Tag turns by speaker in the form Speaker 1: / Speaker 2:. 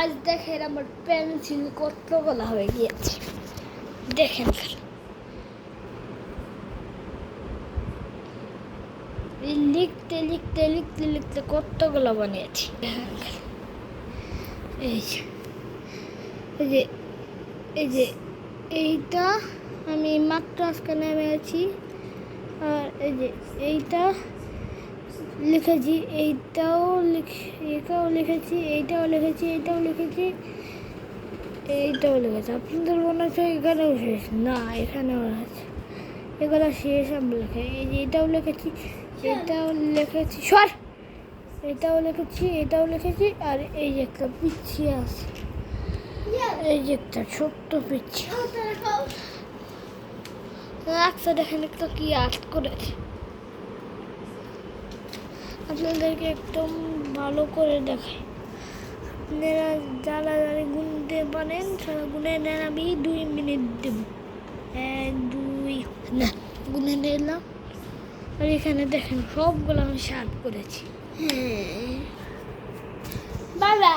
Speaker 1: গাছ দেখেন আমার পেন্সিল কত গলা হয়ে গিয়েছে দেখেন লিখতে লিখতে লিখতে লিখতে কতগুলো বানিয়েছি এই যে এই যে এই যে এইটা আমি মাত্র আজকে নেমেছি আর এই যে এইটা লিখেছি এইটাও লিখেছি এইটাও লিখেছি এইটাও লিখেছি এইটাও লিখেছি আপনাদের মনে হচ্ছে এখানেও শেষ না এখানেও আছে এগুলো শেষ আমি লিখে এই যে এটাও লিখেছি এটাও লিখেছি সর এটাও লিখেছি আর এই যে একটা পিচ্ছি আছে এই যে একটা ছোট্ট পিচ্ছি আচ্ছা দেখেন একটা কি আর্ট করেছে আপনাদেরকে একদম ভালো করে দেখাই আপনারা যারা গুনতে পারেন তারা গুনে নেন আমি 2 মিনিট দেব 1 2 না গুনে নিলাম আর এখানে দেখেন সবগুলো আমি শার্প করেছি বাবা